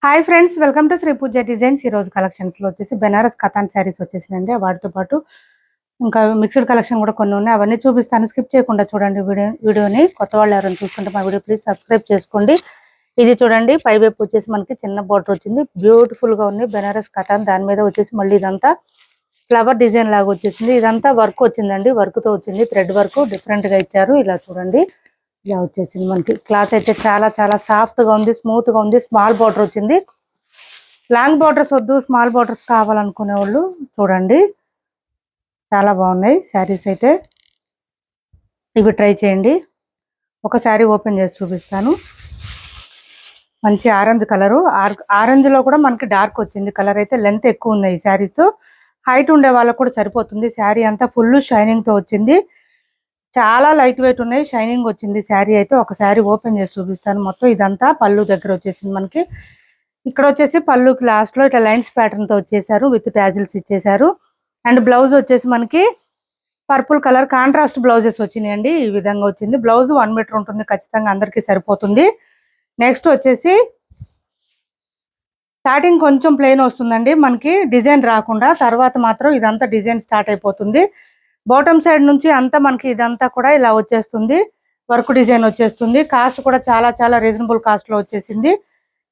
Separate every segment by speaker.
Speaker 1: Hi friends, welcome to Sri Pooja designs. ఈ రోజు collections లో వచ్చేసి బెనారస్ కథాన్ శారీస్ వచ్చేసినండి. వాటితో పాటు ఇంకా మిక్స్డ్ కలెక్షన్ కూడా కొన్ని ఉన్నాయి, అవన్నీ చూపిస్తాను. స్కిప్ చేయకుండా చూడండి వీడియోని. కొత్త వాళ్ళు ఎవరైనా చూసుకుంటే మా వీడియో ప్లీజ్ సబ్స్క్రైబ్ చేసుకోండి. ఇది చూడండి, పై వైపు వచ్చేసి మనకి చిన్న బోర్డర్ వచ్చింది, బ్యూటిఫుల్ గా ఉంది బెనారస్ కథాన్. దాని మీద వచ్చేసి మళ్ళీ ఇదంతా ఫ్లవర్ డిజైన్ లాగా వచ్చేసింది. ఇదంతా వర్క్ వచ్చిందండి, వర్క్ తో వచ్చింది, థ్రెడ్ వర్క్ డిఫరెంట్ గా ఇచ్చారు. ఇలా చూడండి, ఇలా వచ్చేసింది. మనకి క్లాత్ అయితే చాలా చాలా సాఫ్ట్ గా ఉంది, స్మూత్ గా ఉంది. స్మాల్ బార్డర్ వచ్చింది. లాంగ్ బార్డర్స్ వద్దు, స్మాల్ బార్డర్స్ కావాలనుకునే వాళ్ళు చూడండి, చాలా బాగున్నాయి శారీస్ అయితే. ఇవి ట్రై చేయండి. ఒక శారీ ఓపెన్ చేసి చూపిస్తాను. మంచి ఆరెంజ్ కలరు, ఆరెంజ్ లో కూడా మనకి డార్క్ వచ్చింది కలర్. అయితే లెంత్ ఎక్కువ ఉన్నాయి ఈ శారీస్, హైట్ ఉండే వాళ్ళకు కూడా సరిపోతుంది. శారీ అంతా ఫుల్ షైనింగ్ తో వచ్చింది, చాలా లైట్ వెయిట్ ఉన్నాయి, షైనింగ్ వచ్చింది శారీ అయితే. ఒక శారీ ఓపెన్ చేసి చూపిస్తాను. మొత్తం ఇదంతా పళ్ళు దగ్గర వచ్చేసింది మనకి. ఇక్కడ వచ్చేసి పళ్ళుకి లాస్ట్ లో ఇట్లా లైన్స్ ప్యాటర్న్ తో వచ్చేసారు, విత్ టాజిల్స్ ఇచ్చేసారు. అండ్ బ్లౌజ్ వచ్చేసి మనకి పర్పుల్ కలర్ కాంట్రాస్ట్ బ్లౌజెస్ వచ్చినాయండి. ఈ విధంగా వచ్చింది. బ్లౌజ్ 1 మీటర్ ఉంటుంది, ఖచ్చితంగా అందరికీ సరిపోతుంది. నెక్స్ట్ వచ్చేసి స్టార్టింగ్ కొంచెం ప్లెయిన్ వస్తుందండి మనకి, డిజైన్ రాకుండా. తర్వాత మాత్రం ఇదంతా డిజైన్ స్టార్ట్ అయిపోతుంది. బాటమ్ సైడ్ నుంచి అంతా మనకి ఇదంతా కూడా ఇలా వచ్చేస్తుంది, వర్క్ డిజైన్ వచ్చేస్తుంది. కాస్ట్ కూడా చాలా చాలా రీజనబుల్ కాస్ట్ లో వచ్చేసింది.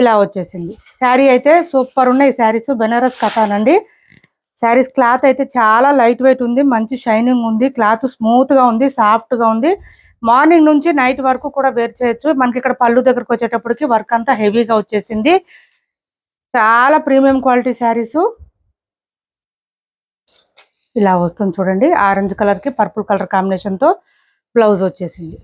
Speaker 1: ఇలా వచ్చేసింది శారీ అయితే. సూపర్ ఉన్నాయి శారీస్, బెనారస్ కథాన్ అండి. శారీస్ క్లాత్ అయితే చాలా లైట్ వెయిట్ ఉంది, మంచి షైనింగ్ ఉంది, క్లాత్ స్మూత్ గా ఉంది, సాఫ్ట్ గా ఉంది. మార్నింగ్ నుంచి నైట్ వరకు కూడా వేర్ చేయొచ్చు. మనకి ఇక్కడ పళ్ళు దగ్గరకు వచ్చేటప్పటికి వర్క్ అంతా హెవీగా వచ్చేసింది. చాలా ప్రీమియం క్వాలిటీ శారీస్. ఇలా వస్తుంది చూడండి, ఆరెంజ్ కలర్ కి పర్పుల్ కలర్ కాంబినేషన్ తో బ్లౌజ్ వచ్చేసింది.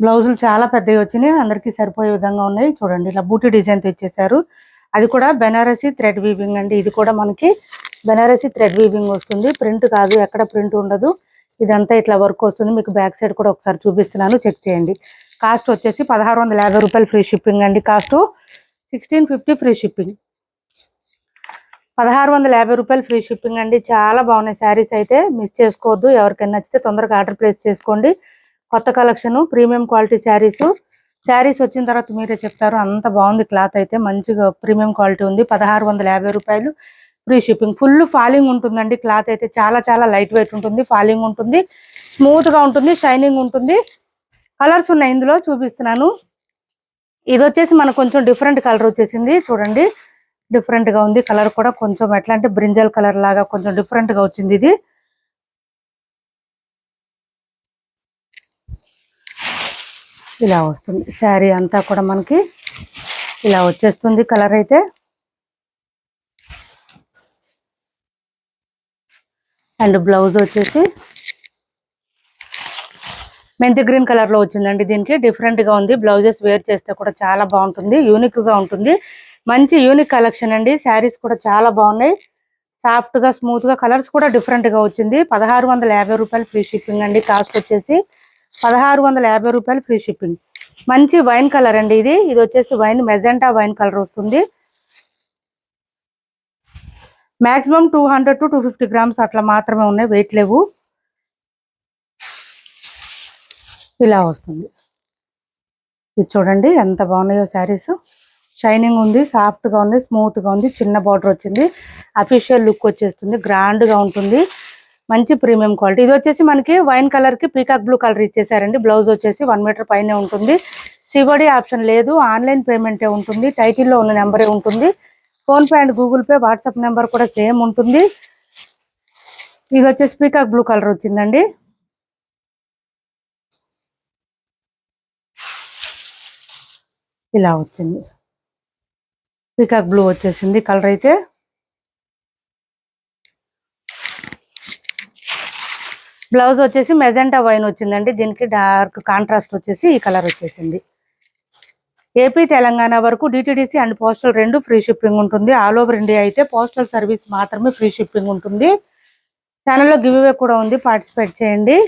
Speaker 1: బ్లౌజులు చాలా పెద్దవి వచ్చినాయి, అందరికీ సరిపోయే విధంగా ఉన్నాయి. చూడండి, ఇలా బూటీ డిజైన్ తో ఇచ్చేసారు. అది కూడా బెనారసీ థ్రెడ్ వీవింగ్ అండి. ఇది కూడా మనకి బెనారసీ థ్రెడ్ వీవింగ్ వస్తుంది, ప్రింట్ కాదు, ఎక్కడ ప్రింట్ ఉండదు. ఇదంతా ఇట్లా వర్క్ వస్తుంది. మీకు బ్యాక్ సైడ్ కూడా ఒకసారి చూపిస్తున్నాను, చెక్ చేయండి. కాస్ట్ వచ్చేసి 1650 రూపాయలు ఫ్రీ షిప్పింగ్ అండి. కాస్ట్ 1650 ఫ్రీ షిప్పింగ్, 1650 రూపాయలు ఫ్రీ షిప్పింగ్ అండి. చాలా బాగున్నాయి శారీస్ అయితే, మిస్ చేసుకోవద్దు. ఎవరికైనా నచ్చితే తొందరగా ఆర్డర్ ప్లేస్ చేసుకోండి. కొత్త collection, premium quality saris. Saris వచ్చిన తర్వాత మీరే చెప్తారు, అంత బాగుంది క్లాత్ అయితే, మంచిగా ప్రీమియం క్వాలిటీ ఉంది. 1650 రూపాయలు ఫ్రీ షిప్పింగ్. ఫుల్ ఫాలింగ్ ఉంటుందండి క్లాత్ అయితే, చాలా చాలా లైట్ వెయిట్ ఉంటుంది, ఫాలింగ్ ఉంటుంది, స్మూత్ గా ఉంటుంది, షైనింగ్ ఉంటుంది. కలర్స్ ఉన్నాయి ఇందులో, చూపిస్తున్నాను. ఇది వచ్చేసి మనకు కొంచెం డిఫరెంట్ కలర్ వచ్చేసింది చూడండి, డిఫరెంట్ గా ఉంది కలర్ కూడా. కొంచెం ఎట్లా అంటే బ్రింజల్ కలర్ లాగా కొంచెం డిఫరెంట్ గా వచ్చింది ఇది. ఇలా వస్తుంది శారీ అంతా కూడా మనకి, ఇలా వచ్చేస్తుంది కలర్ అయితే. అండ్ బ్లౌజ్ వచ్చేసి మెంతి గ్రీన్ కలర్ లో వచ్చిందండి. దీనికి డిఫరెంట్ గా ఉంది. బ్లౌజెస్ వేర్ చేస్తే కూడా చాలా బాగుంటుంది, యూనిక్ గా ఉంటుంది. మంచి యూనిక్ కలెక్షన్ అండి. శారీస్ కూడా చాలా బాగున్నాయి, సాఫ్ట్ గా స్మూత్ గా. కలర్స్ కూడా డిఫరెంట్ గా వచ్చింది. 1650 రూపాయలు ఫ్రీ షిప్పింగ్ అండి. కాస్ట్ వచ్చేసి 1650 రూపాయలు ఫ్రీ షిప్పింగ్. మంచి వైన్ కలర్ అండి ఇది. ఇది వచ్చేసి వైన్, మెజెంటా వైన్ కలర్ వస్తుంది. మాక్సిమం 200 to 250 గ్రామ్స్ అట్లా మాత్రమే ఉన్నాయి, వెయిట్ లేవు. ఇలా వస్తుంది. ఇది చూడండి ఎంత బాగున్నాయో శారీస్. షైనింగ్ ఉంది, సాఫ్ట్ గా ఉంది, స్మూత్ గా ఉంది. చిన్న బార్డర్ వచ్చింది, అఫీషియల్ లుక్ వచ్చేస్తుంది, గ్రాండ్ గా ఉంటుంది, మంచి ప్రీమియం క్వాలిటీ. ఇది వచ్చేసి మనకి వైన్ కలర్ కి పీకాక్ బ్లూ కలర్ ఇచ్చేసారండి. బ్లౌజ్ వచ్చేసి 1 మీటర్ పైనే ఉంటుంది. సివడి ఆప్షన్ లేదు, ఆన్లైన్ పేమెంటే ఉంటుంది. టైటిల్లో ఉన్న నెంబరే ఉంటుంది. Phone pay and Google pay, WhatsApp number కూడా సేమ్ ఉంటుంది. ఇది వచ్చేసి పీకాక్ బ్లూ కలర్ వచ్చిందండి. ఇలా వచ్చింది, పీకాక్ బ్లూ వచ్చేసింది కలర్ అయితే. బ్లౌజ్ వచ్చేసి మెజెంటా వైన్ వచ్చిందండి. దీనికి డార్క్ కాంట్రాస్ట్ వచ్చేసి ఈ కలర్ వచ్చేసింది. ఏపీ తెలంగాణ వరకు DTDC and postal 2 free shipping ఉంటుంది. ఆల్ ఓవర్ ఇండియా అయితే పోస్టల్ సర్వీస్ మాత్రమే ఫ్రీ షిప్పింగ్ ఉంటుంది. ఛానల్లో గివ్ అవే కూడా ఉంది, పార్టిసిపేట్ చేయండి.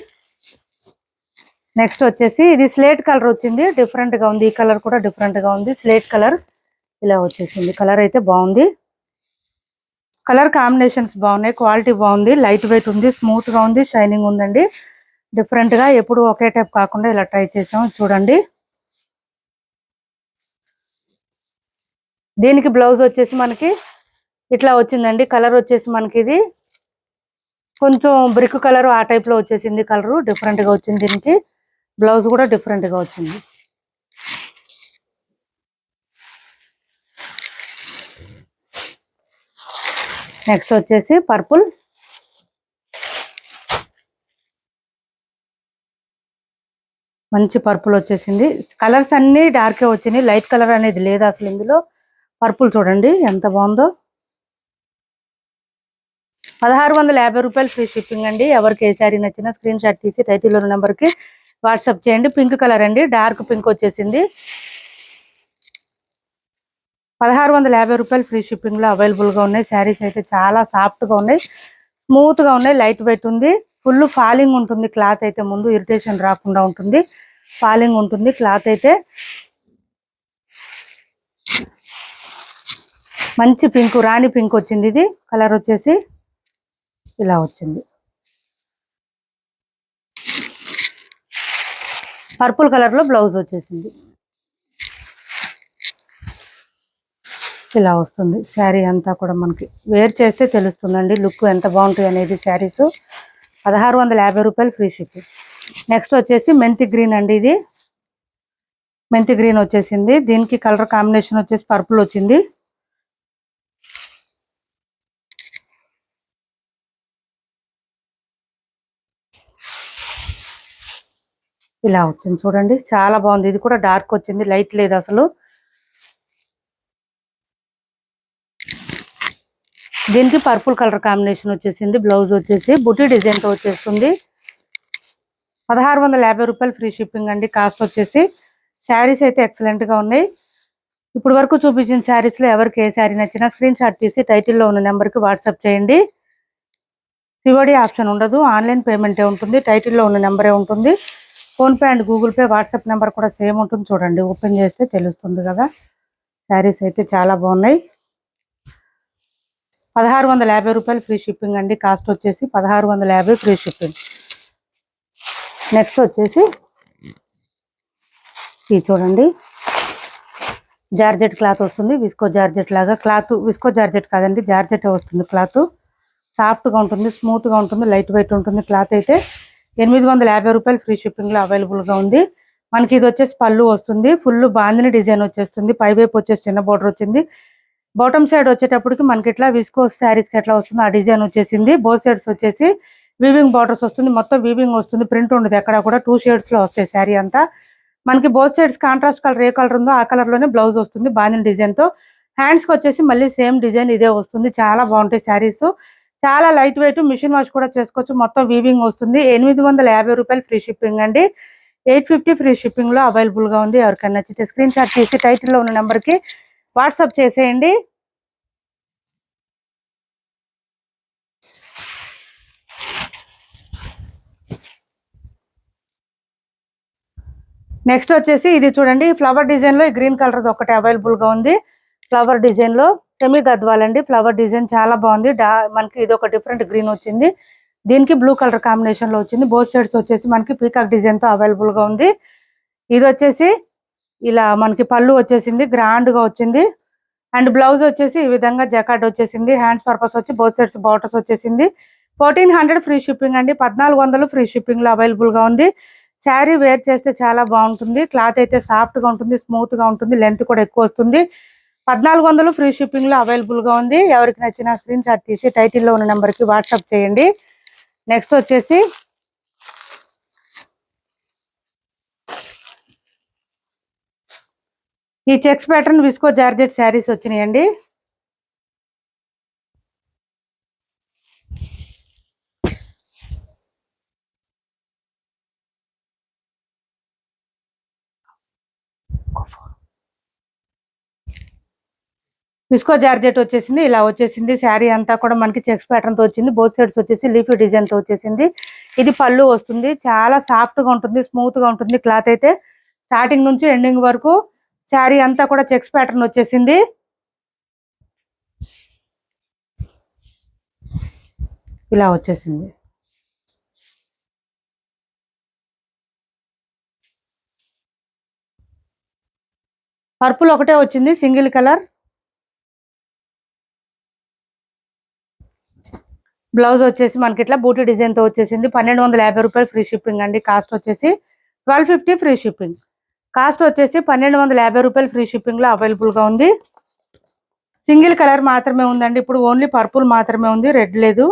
Speaker 1: నెక్స్ట్ వచ్చేసి ఇది స్లేట్ కలర్ వచ్చింది, డిఫరెంట్ గా ఉంది. ఈ కలర్ కూడా డిఫరెంట్ గా ఉంది, స్లేట్ కలర్. ఇలా వచ్చేసింది కలర్ అయితే, బాగుంది. కలర్ కాంబినేషన్స్ బాగున్నాయి, క్వాలిటీ బాగుంది, లైట్ వెయిట్ ఉంది, స్మూత్ గా ఉంది, షైనింగ్ ఉందండి. డిఫరెంట్గా ఎప్పుడు ఒకే టైప్ కాకుండా ఇలా ట్రై చేసాం చూడండి. దీనికి బ్లౌజ్ వచ్చేసి మనకి ఇట్లా వచ్చిందండి. కలర్ వచ్చేసి మనకి ఇది కొంచెం బ్రిక్ కలర్ ఆ టైప్లో వచ్చేసింది. కలరు డిఫరెంట్గా వచ్చింది. దీనికి బ్లౌజ్ కూడా డిఫరెంట్గా వచ్చింది. నెక్స్ట్ వచ్చేసి పర్పుల్. మంచి పర్పుల్ వచ్చేసింది. కలర్స్ అన్నీ డార్కే వచ్చినాయి. లైట్ కలర్ అనేది లేదు అసలు ఇందులో. పర్పుల్ చూడండి ఎంత బాగుందో. 1650 రూపాయలు ఫ్రీ షిప్పింగ్ అండి. ఎవరికి ఏ శారీ నచ్చినా స్క్రీన్ షాట్ తీసి టైటిల్లో ఉన్న నెంబర్కి వాట్సాప్ చేయండి. పింక్ కలర్ అండి, డార్క్ పింక్ వచ్చేసింది. 1650 రూపాయలు ఫ్రీ షిప్పింగ్లో అవైలబుల్గా ఉన్నాయి. శారీస్ అయితే చాలా సాఫ్ట్గా ఉన్నాయి, స్మూత్గా ఉన్నాయి, లైట్ వెయిట్ ఉంది. ఫుల్ ఫాలింగ్ ఉంటుంది క్లాత్ అయితే. ముందు ఇరిటేషన్ రాకుండా ఉంటుంది, ఫాలింగ్ ఉంటుంది క్లాత్ అయితే. మంచి పింక్, రాణి పింక్ వచ్చింది. ఇది కలర్ వచ్చేసి ఇలా వచ్చింది. పర్పుల్ కలర్లో బ్లౌజ్ వచ్చేసింది. ఇలా వస్తుంది శారీ అంతా కూడా. మనకి వేర్ చేస్తే తెలుస్తుందండి లుక్ ఎంత బాగుంటుంది అనేది శారీస్. 1650 రూపాయలు ఫ్రీ షిప్పింగ్. నెక్స్ట్ వచ్చేసి మెంతి గ్రీన్ అండి. ఇది మెంతి గ్రీన్ వచ్చేసింది. దీనికి కలర్ కాంబినేషన్ వచ్చేసి పర్పుల్ వచ్చింది. ఇలా వచ్చింది చూడండి, చాలా బాగుంది. ఇది కూడా డార్క్ వచ్చింది, లైట్ లేదు అసలు. దీనికి పర్పుల్ కలర్ కాంబినేషన్ వచ్చేసింది. బ్లౌజ్ వచ్చేసి బుటీ డిజైన్తో వచ్చేస్తుంది. 1650 రూపాయలు ఫ్రీ షిప్పింగ్ అండి. కాస్ట్ వచ్చేసి. శారీస్ అయితే ఎక్సలెంట్గా ఉన్నాయి. ఇప్పుడు వరకు చూపించిన శారీస్లో ఎవరికి ఏ శారీ నచ్చినా స్క్రీన్ షాట్ తీసి టైటిల్లో ఉన్న నెంబర్కి వాట్సాప్ చేయండి. సిఓడి ఆప్షన్ ఉండదు, ఆన్లైన్ పేమెంటే ఉంటుంది. టైటిల్లో ఉన్న నెంబరే ఉంటుంది. PhonePe and Google pay, WhatsApp number కూడా సేమ్ ఉంటుంది. చూడండి, ఓపెన్ చేస్తే తెలుస్తుంది కదా. శారీస్ అయితే చాలా బాగున్నాయి. 1650 రూపాయలు ఫ్రీ షిప్పింగ్ అండి. కాస్ట్ వచ్చేసి 1650 ఫ్రీ షిప్పింగ్. నెక్స్ట్ వచ్చేసి ఇది చూడండి, జార్జెట్ క్లాత్ వస్తుంది. విస్కో జార్జెట్ లాగా క్లాత్. విస్కో జార్జెట్ కాదండి, జార్జెట్ వస్తుంది క్లాత్. సాఫ్ట్గా ఉంటుంది, స్మూత్గా ఉంటుంది, లైట్ వెయిట్ ఉంటుంది క్లాత్ అయితే. 850 రూపాయలు ఫ్రీ షిప్పింగ్లో అవైలబుల్గా ఉంది. మనకి ఇది వచ్చేసి పళ్ళు వస్తుంది. ఫుల్ బాందిని డిజైన్ వచ్చేస్తుంది. పైవైపు వచ్చేసి చిన్న బోర్డర్ వచ్చింది. బాటమ్ సైడ్ వచ్చేటప్పటికి మనకి ఇట్లా విస్కో శారీస్కి ఎట్లా వస్తుందో ఆ డిజైన్ వచ్చేసింది. బోత్ సైడ్స్ వచ్చేసి వీవింగ్ బార్డర్స్ వస్తుంది. మొత్తం వీవింగ్ వస్తుంది, ప్రింట్ ఉండదు ఎక్కడ కూడా. 2 షేడ్స్లో వస్తాయి శారీ అంతా. మనకి బోత్ సైడ్స్ కాంట్రాస్ట్ కలర్ ఏ కలర్ ఉందో ఆ కలర్లోనే బ్లౌజ్ వస్తుంది బాందిని డిజైన్తో. హ్యాండ్స్కి వచ్చేసి మళ్ళీ సేమ్ డిజైన్ ఇదే వస్తుంది. చాలా బాగుంటాయి శారీస్. చాలా లైట్ వెయిట్, మిషన్ వాష్ కూడా చేసుకోవచ్చు. మొత్తం వీవింగ్ వస్తుంది. 850 రూపాయలు ఫ్రీ షిప్పింగ్ అండి. 850 ఫ్రీ షిప్పింగ్లో అవైలబుల్గా ఉంది. ఎవరికైనా నచ్చితే స్క్రీన్ షాట్ తీసి టైటిల్లో ఉన్న నెంబర్కి వాట్సాప్ చేసేయండి. నెక్స్ట్ వచ్చేసి ఇది చూడండి, ఫ్లవర్ డిజైన్లో ఈ గ్రీన్ కలర్ ఒకటి అవైలబుల్గా ఉంది. ఫ్లవర్ డిజైన్లో సెమీ గద్వాల్ అండి. ఫ్లవర్ డిజైన్ చాలా బాగుంది. మనకి ఇది ఒక డిఫరెంట్ గ్రీన్ వచ్చింది. దీనికి బ్లూ కలర్ కాంబినేషన్లో వచ్చింది. బోత్ సైడ్స్ వచ్చేసి మనకి పీకాక్ డిజైన్తో అవైలబుల్గా ఉంది. ఇది వచ్చేసి ఇలా మనకి పళ్ళు వచ్చేసింది, గ్రాండ్గా వచ్చింది. అండ్ బ్లౌజ్ వచ్చేసి ఈ విధంగా జకాట్ వచ్చేసింది. హ్యాండ్స్ పర్పస్ వచ్చి బోత్ సైడ్స్ బార్డర్స్ వచ్చేసింది. 1400 ఫ్రీ షిప్పింగ్ అండి. 1400 ఫ్రీ షిప్పింగ్లో అవైలబుల్గా ఉంది. శారీ వేర్ చేస్తే చాలా బాగుంటుంది. క్లాత్ అయితే సాఫ్ట్గా ఉంటుంది, స్మూత్గా ఉంటుంది, లెంత్ కూడా ఎక్కువ వస్తుంది. 1400 ఫ్రీ షిప్పింగ్లో అవైలబుల్గా ఉంది. ఎవరికి నచ్చిన స్క్రీన్ షాట్ తీసి టైటిల్లో ఉన్న నెంబర్కి వాట్సాప్ చేయండి. నెక్స్ట్ వచ్చేసి ఈ checks pattern viscose georgette sarees వచ్చినాయండి. విస్కో జార్జెట్ వచ్చేసింది. ఇలా వచ్చేసింది శారీ అంతా కూడా మనకి చెక్స్ ప్యాటర్న్తో వచ్చింది. బోత్ సైడ్స్ వచ్చేసి లీఫీ డిజైన్తో వచ్చేసింది. ఇది పళ్ళు వస్తుంది. చాలా సాఫ్ట్గా ఉంటుంది, స్మూత్గా ఉంటుంది క్లాత్ అయితే. స్టార్టింగ్ నుంచి ఎండింగ్ వరకు శారీ అంతా కూడా చెక్స్ ప్యాటర్న్ వచ్చేసింది. ఇలా వచ్చేసింది. పర్పుల్ ఒకటే వచ్చింది సింగిల్ కలర్. బ్లౌజ్ వచ్చేసి మనకి ఇట్లా బూటీ డిజైన్తో వచ్చేసింది. 1250 రూపాయలు ఫ్రీ షిప్పింగ్ అండి. కాస్ట్ వచ్చేసి 1250 ఫ్రీ షిప్పింగ్. కాస్ట్ వచ్చేసి 1250 రూపాయలు ఫ్రీ షిప్పింగ్లో అవైలబుల్గా ఉంది. సింగిల్ కలర్ మాత్రమే ఉందండి ఇప్పుడు, ఓన్లీ పర్పుల్ మాత్రమే ఉంది, రెడ్ లేదు.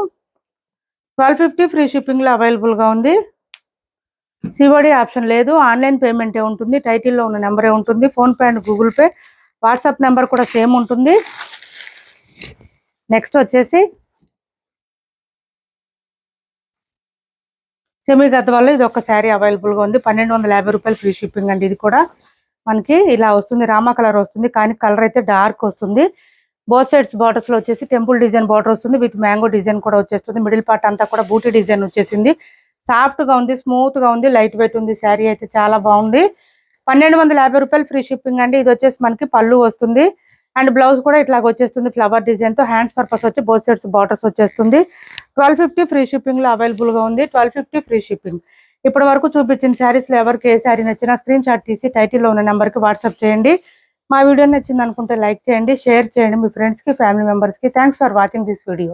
Speaker 1: 1250 ఫ్రీ షిప్పింగ్లో అవైలబుల్గా ఉంది. సిఓడి ఆప్షన్ లేదు, ఆన్లైన్ పేమెంటే ఉంటుంది. టైటిల్లో ఉన్న నెంబరే ఉంటుంది. PhonePe and Google pay, WhatsApp number కూడా సేమ్ ఉంటుంది. నెక్స్ట్ వచ్చేసి సెమీ గద్వాల్లో ఇది ఒక శారీ అవైలబుల్గా ఉంది. 1250 రూపాయలు ఫ్రీ షిప్పింగ్ అండి. ఇది కూడా మనకి ఇలా వస్తుంది, రామా కలర్ వస్తుంది, కానీ కలర్ అయితే డార్క్ వస్తుంది. బోత్ సైడ్స్ బార్డర్స్లో వచ్చేసి టెంపుల్ డిజైన్ బార్డర్ వస్తుంది, విత్ మ్యాంగో డిజైన్ కూడా వచ్చేస్తుంది. మిడిల్ పార్ట్ అంతా కూడా బూటీ డిజైన్ వచ్చేసింది. సాఫ్ట్గా ఉంది, స్మూత్గా ఉంది, లైట్ వెయిట్ ఉంది. శారీ అయితే చాలా బాగుంది. 1250 రూపాయలు ఫ్రీ షిప్పింగ్ అండి. ఇది వచ్చేసి మనకి పళ్ళు వస్తుంది అండ్ బ్లౌజ్ కూడా ఇట్లాగ వచ్చేస్తుంది ఫ్లవర్ డిజైన్తో. హ్యాండ్స్ పర్పస్ వచ్చి బోత్ సైడ్స్ బార్డర్స్ వచ్చేస్తుంది. 1250 ఫ్రీ షిప్పింగ్లో అవైలబుల్గా ఉంది. 1250 ఫ్రీ షిప్పింగ్. ఇప్పటి వరకు చూపించిన శారీస్లో ఎవరికి ఏ శారీ నచ్చినా స్క్రీన్ షాట్ తీసి టైటిల్లో ఉన్న నెంబర్కి వాట్సాప్ చేయండి. మా వీడియో నచ్చింది అనుకుంటే లైక్ చేయండి, షేర్ చేయండి మీ ఫ్రెండ్స్కి, ఫ్యామిలీ మెంబర్స్కి. Thanks for watching this video.